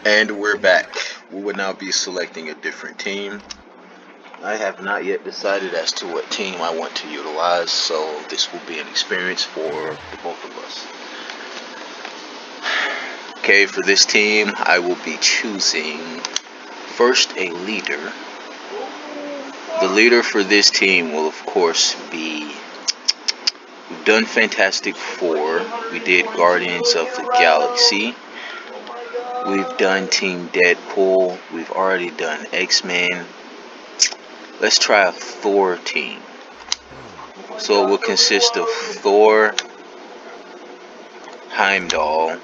And we're back. We will now be selecting a different team. I have not yet decided as to what team I want to utilize, so this will be an experience for the both of us. Okay, for this team, I will be choosing first a leader. The leader for this team will, of course, be... We've done Fantastic Four. We did Guardians of the Galaxy. We've done Team Deadpool. We've already done X-Men. Let's try a Thor team. So it will consist of Thor, Heimdall.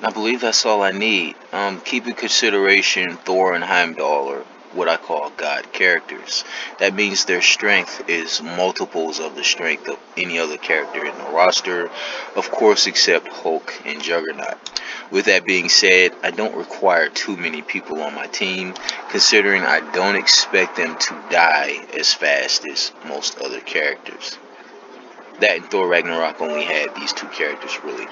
I believe that's all I need. Keep in consideration Thor and Heimdall are what I call god characters. That means their strength is multiples of the strength of any other character in the roster, of course except Hulk and Juggernaut. With that being said, I don't require too many people on my team, considering I don't expect them to die as fast as most other characters. That and Thor Ragnarok only had these two characters really.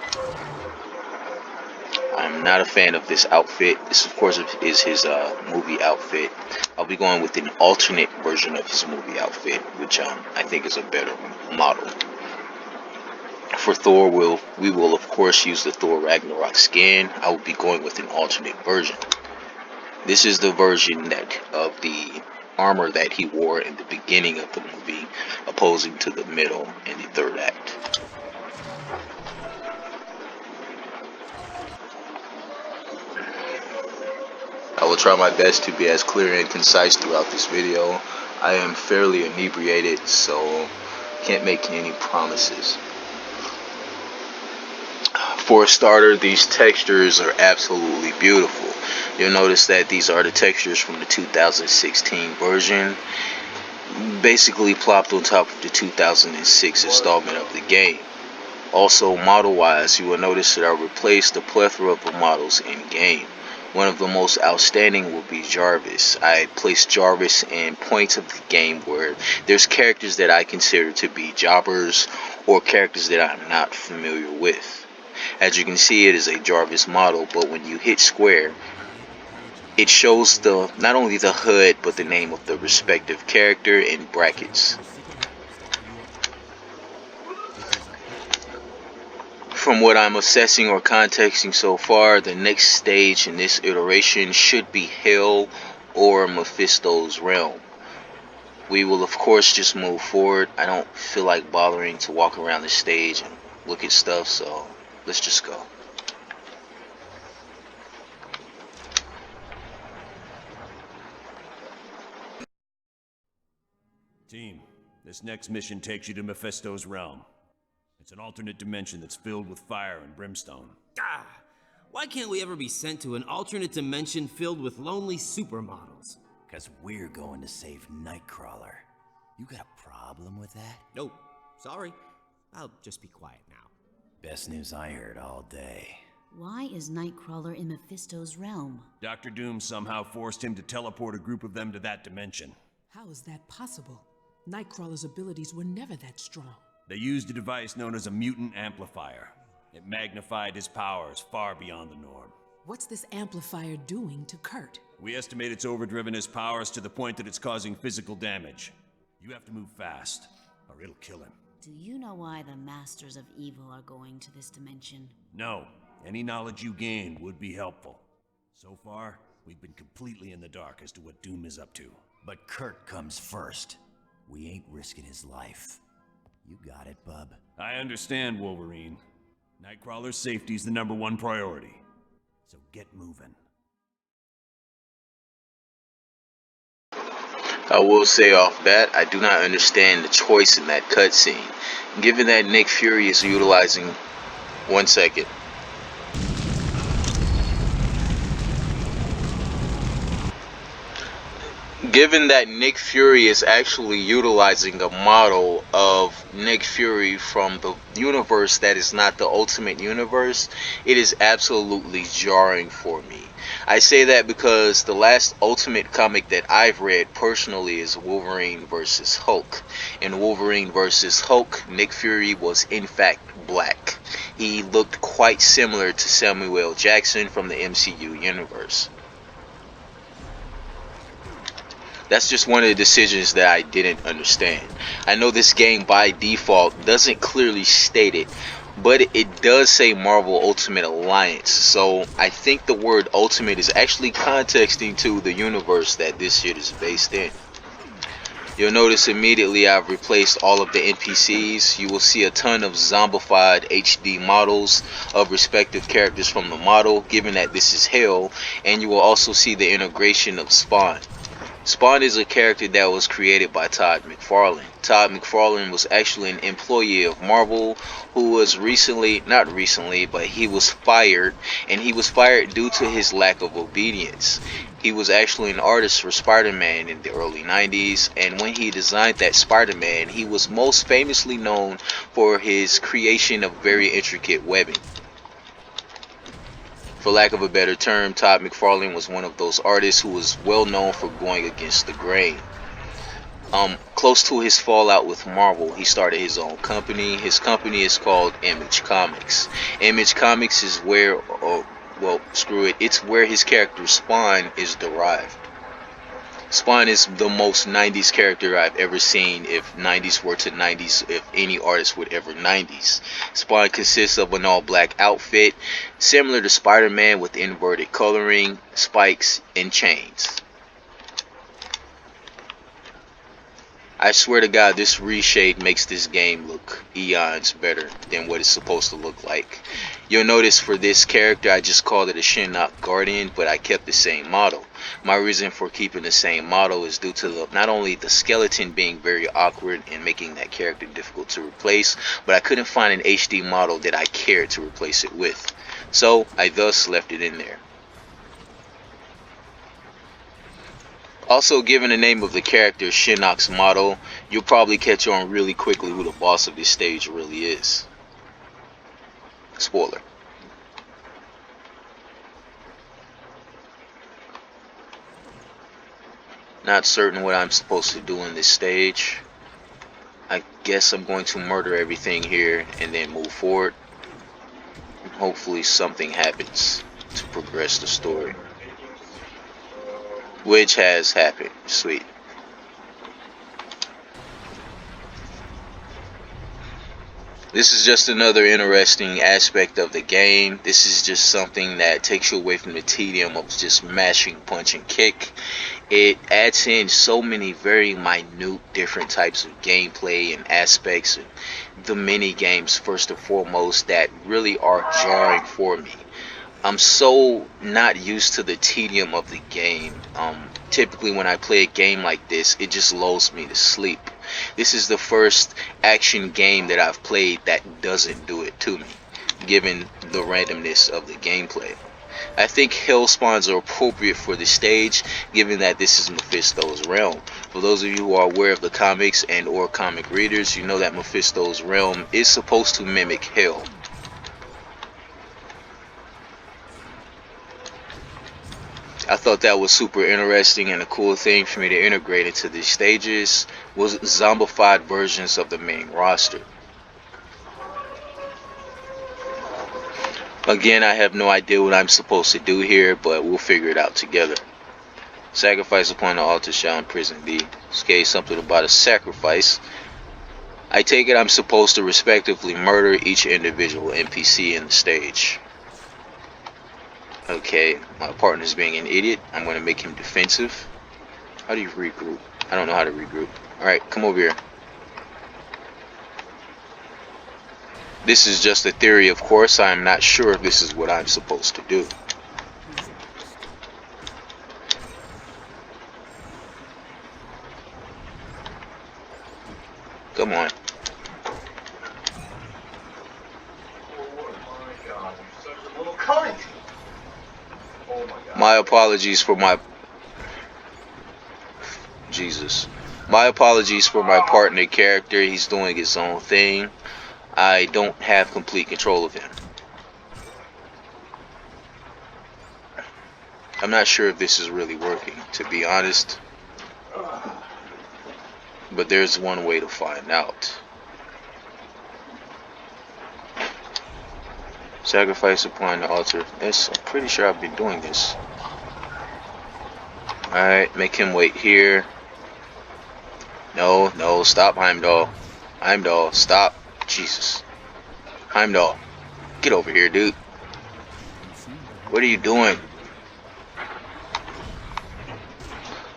I'm not a fan of this outfit. This, of course, is his movie outfit. I'll be going with an alternate version of his movie outfit, which I think is a better model. For Thor, we will of course use the Thor Ragnarok skin. I will be going with an alternate version. This is the version of the armor that he wore in the beginning of the movie, opposing to the middle and the third act. I will try my best to be as clear and concise throughout this video. I am fairly inebriated, so can't make any promises. For a starter, these textures are absolutely beautiful. You'll notice that these are the textures from the 2016 version, basically plopped on top of the 2006 installment of the game. Also, model-wise, you will notice that I replaced the plethora of the models in game. One of the most outstanding will be Jarvis. I placed Jarvis in points of the game where there's characters that I consider to be jobbers or characters that I'm not familiar with. As you can see, it is a Jarvis model, but when you hit square, it shows not only the HUD but the name of the respective character in brackets. From what I'm assessing or contexting so far, the next stage in this iteration should be Hell or Mephisto's realm. We will of course just move forward. I don't feel like bothering to walk around the stage and look at stuff, so let's just go. Team, this next mission takes you to Mephisto's realm. It's an alternate dimension that's filled with fire and brimstone. Why can't we ever be sent to an alternate dimension filled with lonely supermodels? 'Cause we're going to save Nightcrawler. You got a problem with that? Nope. Sorry. I'll just be quiet now. Best news I heard all day. Why is Nightcrawler in Mephisto's realm? Dr. Doom somehow forced him to teleport a group of them to that dimension. How is that possible? Nightcrawler's abilities were never that strong. They used a device known as a mutant amplifier. It magnified his powers far beyond the norm. What's this amplifier doing to Kurt? We estimate it's overdriven his powers to the point that it's causing physical damage. You have to move fast, or it'll kill him. Do you know why the Masters of Evil are going to this dimension? No. Any knowledge you gain would be helpful. So far, we've been completely in the dark as to what Doom is up to. But Kurt comes first. We ain't risking his life. You got it, bub. I understand, Wolverine. Nightcrawler's safety's the #1 priority. So get moving. I will say off bat, I do not understand the choice in that cutscene. Given that Nick Fury is utilizing... 1 second. Given that Nick Fury is actually utilizing a model of Nick Fury from the universe that is not the Ultimate Universe, it is absolutely jarring for me. I say that because the last Ultimate comic that I've read personally is Wolverine vs. Hulk. In Wolverine vs. Hulk, Nick Fury was in fact black. he looked quite similar to Samuel L. Jackson from the MCU universe. That's just one of the decisions that I didn't understand. I know this game by default doesn't clearly state it, but it does say Marvel Ultimate Alliance, so I think the word Ultimate is actually contexting to the universe that this shit is based in. You'll notice immediately I've replaced all of the NPCs. You will see a ton of zombified HD models of respective characters from the model, given that this is Hell, and you will also see the integration of Spawn. Spawn is a character that was created by Todd McFarlane. Todd McFarlane was actually an employee of Marvel who was not recently, but he was fired, and he was fired due to his lack of obedience. He was actually an artist for Spider-Man in the early 90s, and when he designed that Spider-Man, he was most famously known for his creation of very intricate webbing. For lack of a better term, Todd McFarlane was one of those artists who was well known for going against the grain. Close to his fallout with Marvel, he started his own company. His company is called Image Comics. Image Comics is where, it's where his character Spawn is derived. Spawn is the most 90s character I've ever seen, if 90s were to 90s, if any artist would ever 90s. Spawn consists of an all-black outfit, similar to Spider-Man with inverted coloring, spikes, and chains. I swear to God, this reshade makes this game look eons better than what it's supposed to look like. You'll notice for this character, I just called it a Shinnok Guardian, but I kept the same model. My reason for keeping the same model is due to not only the skeleton being very awkward and making that character difficult to replace, but I couldn't find an HD model that I cared to replace it with. So I thus left it in there. Also, given the name of the character, Shinnok's model, you'll probably catch on really quickly who the boss of this stage really is. Spoiler. Not certain what I'm supposed to do in this stage. I guess I'm going to murder everything here and then move forward. Hopefully something happens to progress the story. Which has happened. Sweet. This is just another interesting aspect of the game. This is just something that takes you away from the tedium of just mashing, punch, and kick. It adds in so many very minute different types of gameplay and aspects and the mini games first and foremost that really are jarring for me. I'm so not used to the tedium of the game. Typically when I play a game like this, it just lulls me to sleep. This is the first action game that I've played that doesn't do it to me, given the randomness of the gameplay. I think hell spawns are appropriate for this stage, given that this is Mephisto's realm. For those of you who are aware of the comics and or comic readers, you know that Mephisto's realm is supposed to mimic hell. I thought that was super interesting, and a cool thing for me to integrate into these stages was zombified versions of the main roster. Again, I have no idea what I'm supposed to do here, but we'll figure it out together. Sacrifice upon the altar shall imprison thee. Okay, something about a sacrifice. I take it I'm supposed to respectively murder each individual NPC in the stage. Okay, my partner's being an idiot. I'm going to make him defensive. How do you regroup? I don't know how to regroup. Alright, come over here. This is just a theory, of course. I'm not sure if this is what I'm supposed to do. Come on. My apologies for my... Jesus. My apologies for my partner character. He's doing his own thing. I don't have complete control of him. I'm not sure if this is really working, to be honest. But there's one way to find out. Sacrifice upon the altar. This, I'm pretty sure I've been doing this. Alright, make him wait here. No, no, stop, Heimdall. Heimdall, stop. Jesus. Heimdall, get over here, dude. What are you doing?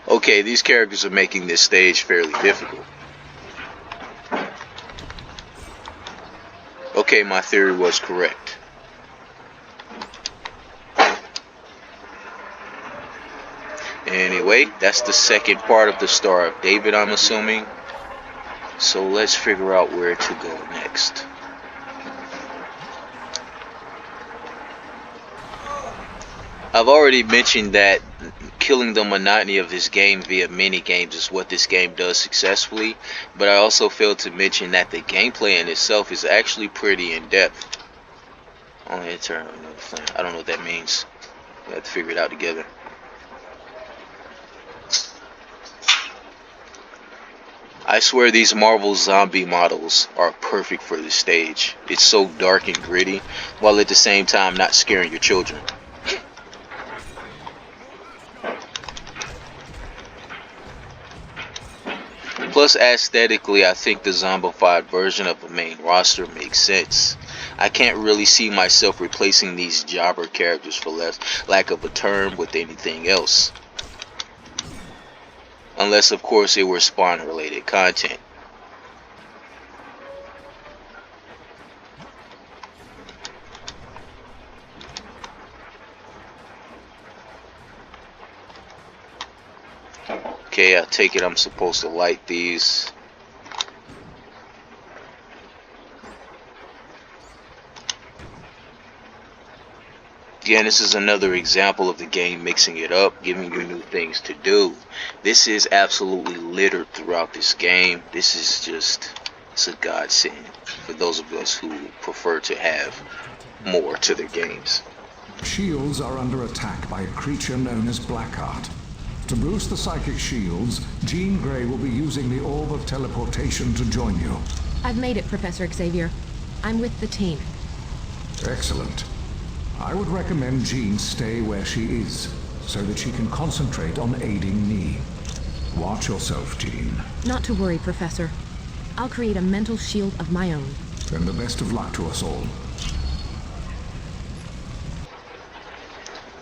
Okay, these characters are making this stage fairly difficult. Okay, my theory was correct. Anyway, that's the second part of the Star of David, I'm assuming. So let's figure out where to go next. I've already mentioned that killing the monotony of this game via mini games is what this game does successfully, but I also failed to mention that the gameplay in itself is actually pretty in-depth. Only internal flame. I don't know what that means. We have to figure it out together. I swear these Marvel zombie models are perfect for this stage. It's so dark and gritty, while at the same time not scaring your children. Plus, aesthetically, I think the zombified version of the main roster makes sense. I can't really see myself replacing these jobber characters, for lack of a term, with anything else. Unless, of course, it were Spawn-related content. Okay, I take it I'm supposed to light these. Again, this is another example of the game mixing it up, giving you new things to do. This is absolutely littered throughout this game. This is just, it's a godsend for those of us who prefer to have more to their games. Shields are under attack by a creature known as Blackheart. To boost the psychic shields, Jean Grey will be using the Orb of Teleportation to join you. I've made it, Professor Xavier. I'm with the team. Excellent. I would recommend Jean stay where she is, so that she can concentrate on aiding me. Watch yourself, Jean. Not to worry, Professor. I'll create a mental shield of my own. Then the best of luck to us all.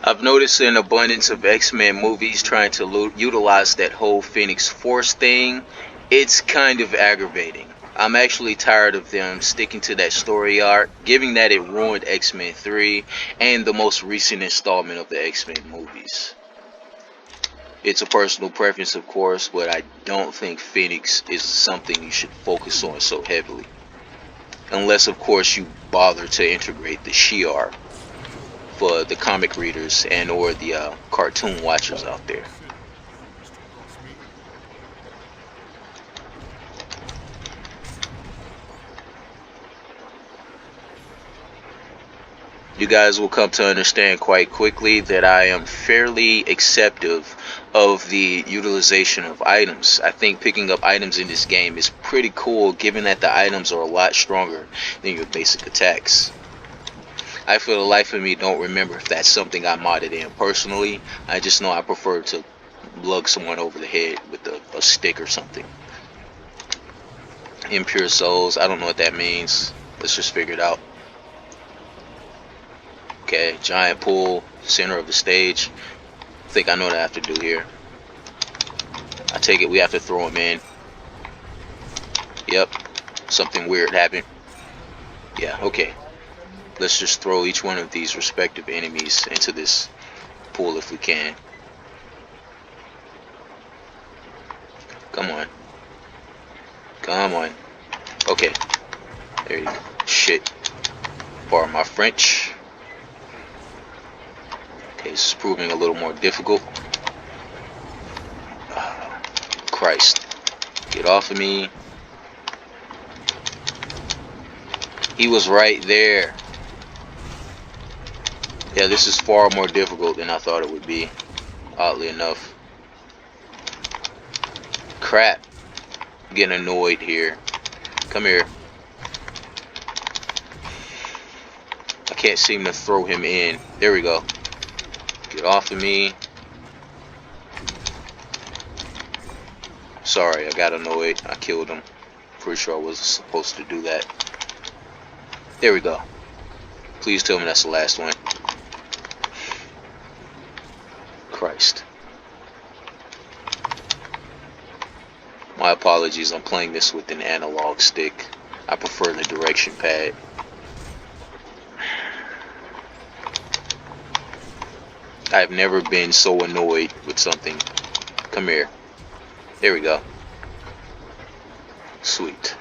I've noticed an abundance of X-Men movies trying to utilize that whole Phoenix Force thing. It's kind of aggravating. I'm actually tired of them sticking to that story arc, given that it ruined X-Men 3 and the most recent installment of the X-Men movies. It's a personal preference, of course, but I don't think Phoenix is something you should focus on so heavily. Unless, of course, you bother to integrate the Shi'ar for the comic readers and or the cartoon watchers out there. You guys will come to understand quite quickly that I am fairly acceptive of the utilization of items. I think picking up items in this game is pretty cool, given that the items are a lot stronger than your basic attacks. I, for the life of me, don't remember if that's something I modded in personally. I just know I prefer to lug someone over the head with a stick or something. Impure souls, I don't know what that means. Let's just figure it out. Okay, giant pool, center of the stage. I think I know what I have to do here. I take it we have to throw him in. Yep, something weird happened. Yeah, okay. Let's just throw each one of these respective enemies into this pool if we can. Come on. Come on. Okay. There you go. Shit. Pardon my French. Okay, this is proving a little more difficult. Christ. Get off of me. He was right there. Yeah, this is far more difficult than I thought it would be, oddly enough. Crap. I'm getting annoyed here. Come here. I can't seem to throw him in. There we go. Get off of me. Sorry, I got annoyed. I killed him. Pretty sure I wasn't supposed to do that. There we go. Please tell me that's the last one. Christ. My apologies, I'm playing this with an analog stick. I prefer the direction pad. I've never been so annoyed with something. Come here. There we go. Sweet.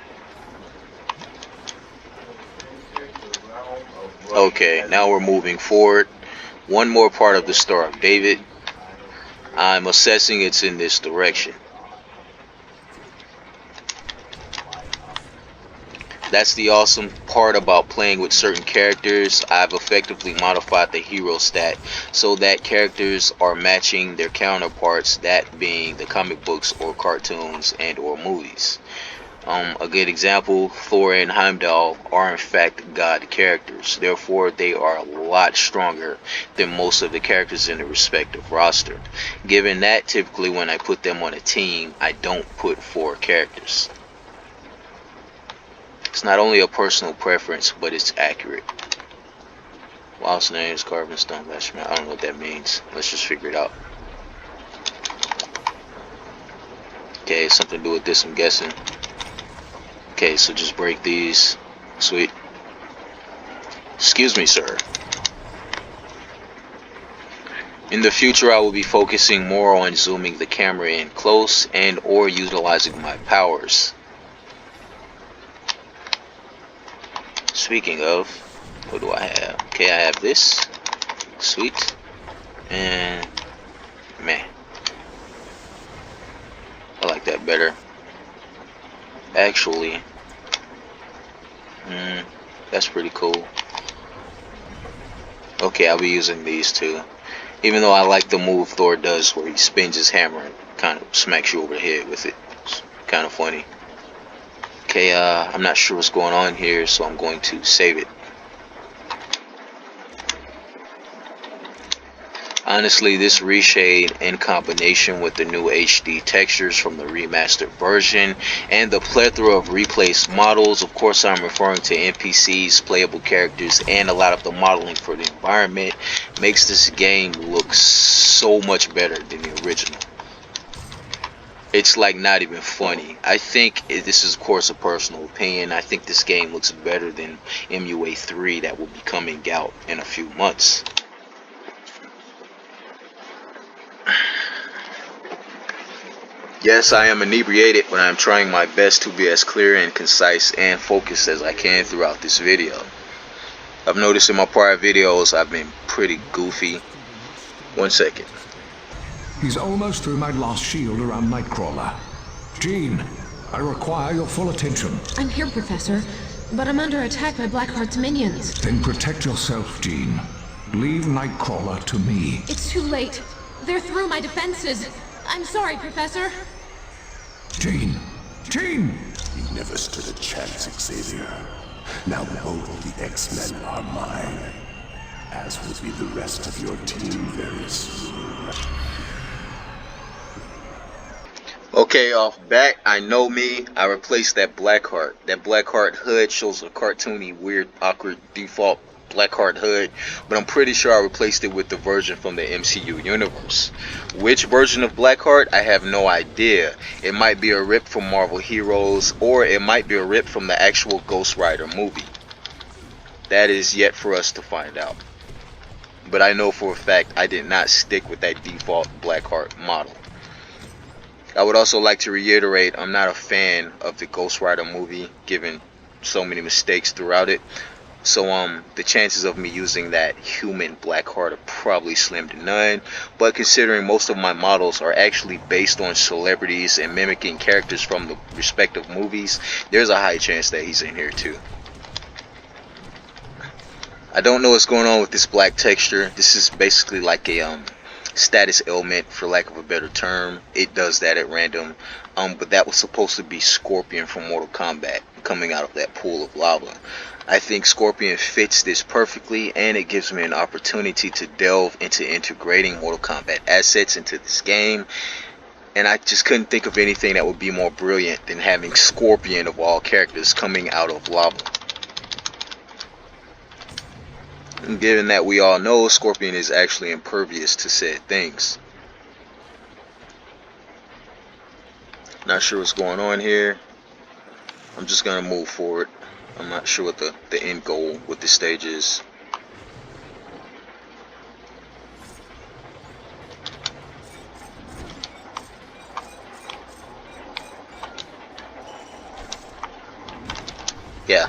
Okay, now we're moving forward. One more part of the Star of David. I'm assessing it's in this direction. That's the awesome part about playing with certain characters. I've effectively modified the hero stat so that characters are matching their counterparts, that being the comic books or cartoons and or movies. A good example, Thor and Heimdall are in fact god characters. Therefore, they are a lot stronger than most of the characters in the respective roster. Given that, typically when I put them on a team, I don't put 4 characters. It's not only a personal preference, but it's accurate. Whilst name is carved in stone, I don't know what that means. Let's just figure it out. Okay, something to do with this, I'm guessing. Okay, so just break these. Sweet. Excuse me, sir. In the future, I will be focusing more on zooming the camera in close and or utilizing my powers. Speaking of, what do I have? Okay, I have this. Sweet. And meh. I like that better. Actually, that's pretty cool. Okay, I'll be using these two. Even though I like the move Thor does where he spins his hammer and kind of smacks you over the head with it. It's kind of funny. Okay, I'm not sure what's going on here, so I'm going to save it. Honestly, this reshade in combination with the new HD textures from the remastered version and the plethora of replaced models, of course I'm referring to NPCs, playable characters, and a lot of the modeling for the environment, makes this game look so much better than the original. It's like not even funny. I think, this is of course a personal opinion, I think this game looks better than MUA1 that will be coming out in a few months. Yes, I am inebriated, but I am trying my best to be as clear and concise and focused as I can throughout this video. I've noticed in my prior videos I've been pretty goofy. 1 second. He's almost through my last shield around Nightcrawler. Jean, I require your full attention. I'm here, Professor, but I'm under attack by Blackheart's minions. Then protect yourself, Jean. Leave Nightcrawler to me. It's too late. They're through my defenses. I'm sorry, Professor. Jean! Jean! You never stood a chance, Xavier. Now both the X-Men are mine, as will be the rest of your team very soon. Okay, off bat, I know me. I replaced that Blackheart. That Blackheart hood shows a cartoony, weird, awkward default Blackheart hood, but I'm pretty sure I replaced it with the version from the MCU universe. Which version of Blackheart? I have no idea. It might be a rip from Marvel Heroes, or it might be a rip from the actual Ghost Rider movie. That is yet for us to find out. But I know for a fact I did not stick with that default Blackheart model. I would also like to reiterate, I'm not a fan of the Ghost Rider movie, given so many mistakes throughout it. So the chances of me using that human Blackheart are probably slim to none, but considering most of my models are actually based on celebrities and mimicking characters from the respective movies, there's a high chance that he's in here too. I don't know what's going on with this black texture. This is basically like a status ailment, for lack of a better term. It does that at random. But that was supposed to be Scorpion from Mortal Kombat coming out of that pool of lava. I think Scorpion fits this perfectly, and it gives me an opportunity to delve into integrating Mortal Kombat assets into this game. And I just couldn't think of anything that would be more brilliant than having Scorpion of all characters coming out of lava. And given that we all know Scorpion is actually impervious to said things. Not sure what's going on here. I'm just gonna move forward. I'm not sure what the end goal with this stage is. Yeah,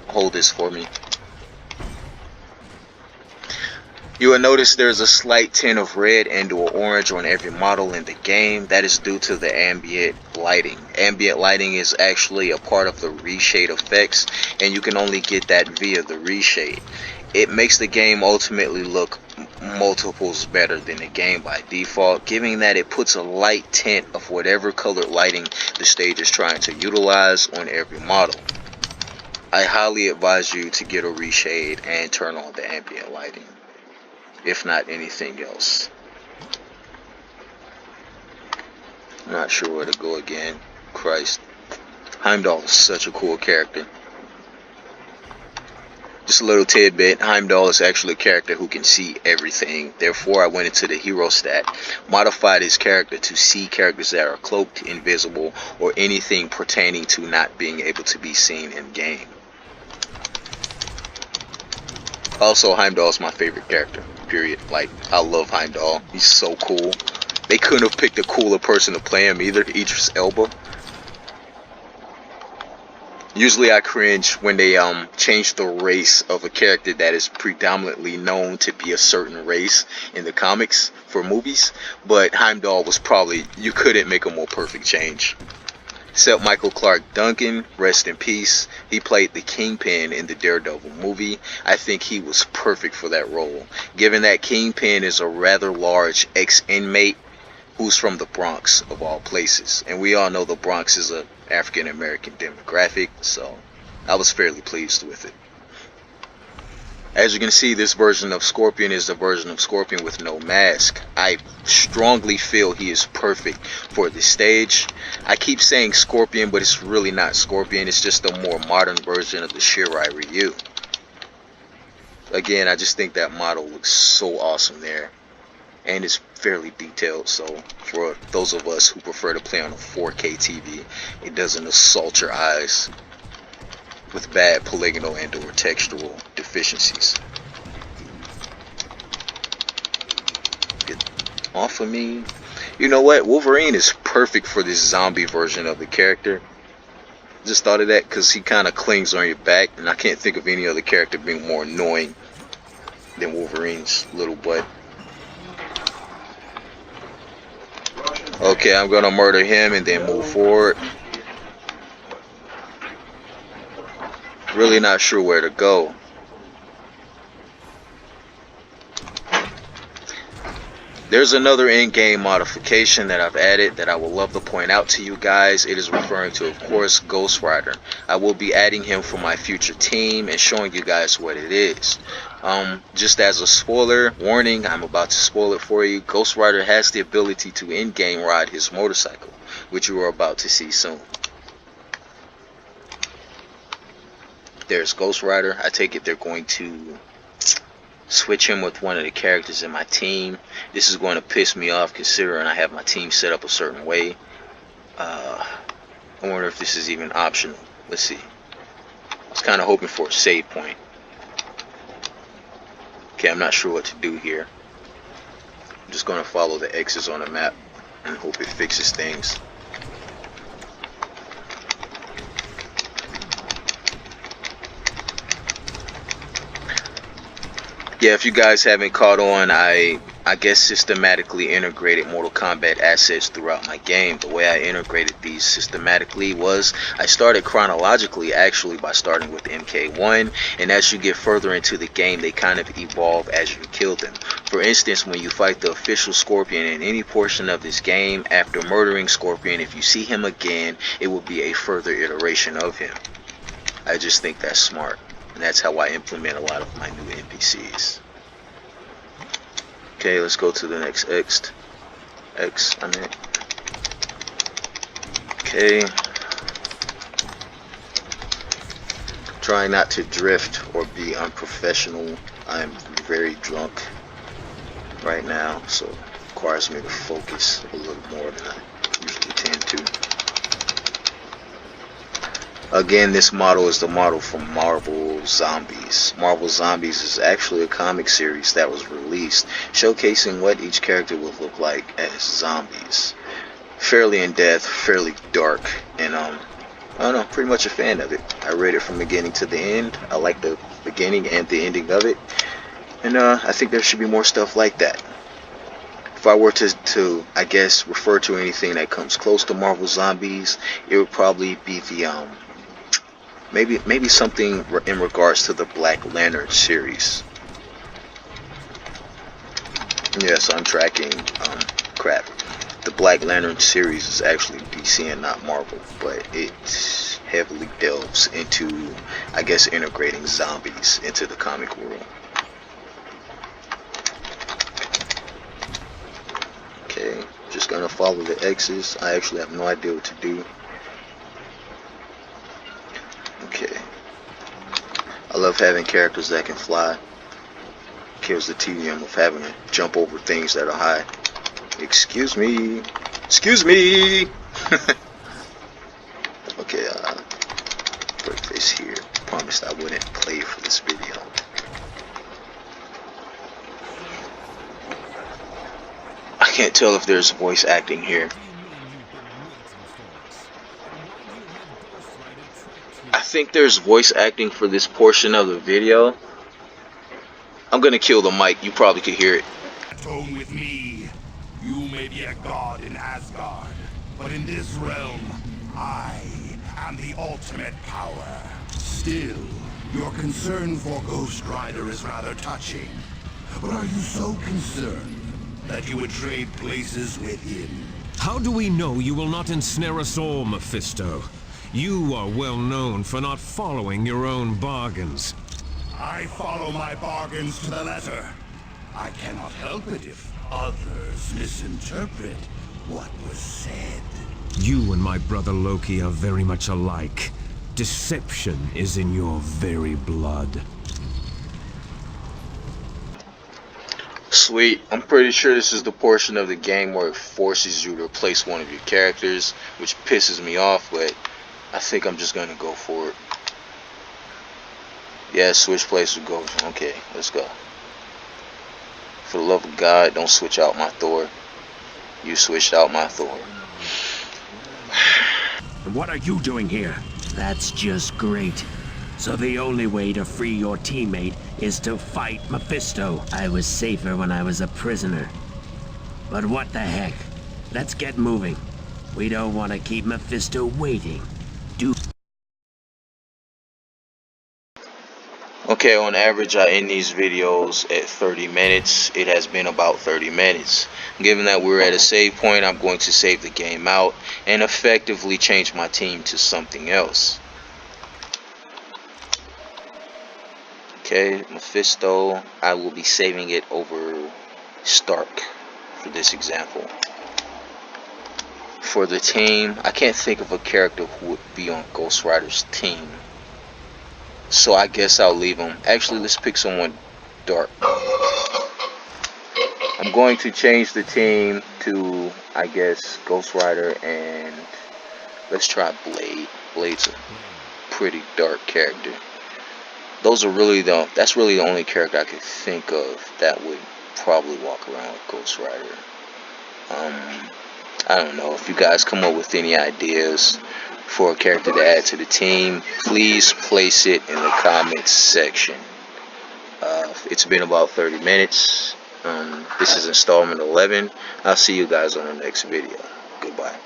hold this for me. You will notice there's a slight tint of red and or orange on every model in the game. That is due to the ambient lighting. Ambient lighting is actually a part of the reshade effects, and you can only get that via the reshade. It makes the game ultimately look multiples better than the game by default, given that it puts a light tint of whatever colored lighting the stage is trying to utilize on every model. I highly advise you to get a reshade and turn on the ambient lighting, if not anything else. I'm not sure where to go again. Christ. Heimdall is such a cool character. Just a little tidbit, Heimdall is actually a character who can see everything. Therefore, I went into the hero stat, modified his character to see characters that are cloaked, invisible, or anything pertaining to not being able to be seen in game. Also, Heimdall is my favorite character, period. Like, I love Heimdall. He's so cool. They couldn't have picked a cooler person to play him either, Idris Elba. Usually I cringe when they change the race of a character that is predominantly known to be a certain race in the comics for movies, but Heimdall was probably, you couldn't make a more perfect change. Except Michael Clark Duncan, rest in peace. He played the Kingpin in the Daredevil movie. I think he was perfect for that role, given that Kingpin is a rather large ex-inmate who's from the Bronx of all places, and we all know the Bronx is a African American demographic, so I was fairly pleased with it. As you can see, this version of Scorpion is the version of Scorpion with no mask. I strongly feel he is perfect for this stage. I keep saying Scorpion, but it's really not Scorpion. It's just a more modern version of the Shirai Ryu. Again, I just think that model looks so awesome there. And it's fairly detailed, so for those of us who prefer to play on a 4K TV, it doesn't assault your eyes with bad polygonal and or textural deficiencies. Get off of me. You know what? Wolverine is perfect for this zombie version of the character. Just thought of that because he kind of clings on your back, and I can't think of any other character being more annoying than Wolverine's little butt. Okay, I'm gonna murder him and then move forward. Really not sure where to go. There's another in-game modification that I've added that I would love to point out to you guys. It is referring to, of course, Ghost Rider. I will be adding him for my future team and showing you guys what it is. Just as a spoiler warning, I'm about to spoil it for you. Ghost Rider has the ability to in-game ride his motorcycle, which you are about to see soon. There's Ghost Rider. I take it they're going to switch him with one of the characters in my team. This is going to piss me off considering I have my team set up a certain way. I wonder if this is even optional. Let's see. I was kind of hoping for a save point. Okay, I'm not sure what to do here. I'm just going to follow the X's on the map and hope it fixes things. Yeah, if you guys haven't caught on, I I guess, systematically integrated Mortal Kombat assets throughout my game. The way I integrated these systematically was I started chronologically, actually, by starting with MK1, and as you get further into the game, they kind of evolve as you kill them. For instance, when you fight the official Scorpion in any portion of this game, after murdering Scorpion, if you see him again, it will be a further iteration of him. I just think that's smart, and that's how I implement a lot of my new NPCs. Okay, let's go to the next X. I mean. Okay. Trying not to drift or be unprofessional. I'm very drunk right now, so it requires me to focus a little more than I usually tend to. Again, this model is the model from Marvel Zombies. Marvel Zombies is actually a comic series that was released showcasing what each character would look like as zombies. Fairly in depth, fairly dark, and I don't know, pretty much a fan of it. I read it from beginning to the end. I like the beginning and the ending of it, and I think there should be more stuff like that. If I were to I guess refer to anything that comes close to Marvel Zombies, it would probably be the maybe something in regards to the Black Lantern series. Yes, I'm tracking crap. The Black Lantern series is actually DC and not Marvel, but it heavily delves into, I guess, integrating zombies into the comic world. Okay, just gonna follow the X's. I actually have no idea what to do. Okay. I love having characters that can fly. Kills the tedium of having to jump over things that are high. Excuse me. Excuse me. Okay, put this here. Promised I wouldn't play for this video. I can't tell if there's voice acting here. I think there's voice acting for this portion of the video. I'm gonna kill the mic. You probably could hear it. Atone with me. You may be a god in Asgard, but in this realm, I am the ultimate power. Still, your concern for Ghost Rider is rather touching. But are you so concerned that you would trade places with him? How do we know you will not ensnare us all, Mephisto? You are well known for not following your own bargains. I follow my bargains to the letter. I cannot help it if others misinterpret what was said. You and my brother Loki are very much alike. Deception is in your very blood. Sweet. I'm pretty sure this is the portion of the game where it forces you to replace one of your characters, which pisses me off, but I think I'm just gonna go for it. Yeah, switch places with Ghost. Okay, let's go. For the love of God, don't switch out my Thor. You switched out my Thor. What are you doing here? That's just great. So the only way to free your teammate is to fight Mephisto. I was safer when I was a prisoner. But what the heck? Let's get moving. We don't want to keep Mephisto waiting. Okay, on average I end these videos at 30 minutes. It has been about 30 minutes. Given that we're at a save point, I'm going to save the game out and effectively change my team to something else. Okay, Mephisto, I will be saving it over Stark for this example. For the team, I can't think of a character who would be on Ghost Rider's team, so I guess I'll leave him. Actually, let's pick someone dark. I'm going to change the team to, I guess, Ghost Rider, and let's try Blade. Blade's a pretty dark character. That's really the only character I could think of that would probably walk around with Ghost Rider. I don't know. If you guys come up with any ideas for a character to add to the team, please place it in the comments section. It's been about 30 minutes. This is installment 11. I'll see you guys on the next video. Goodbye.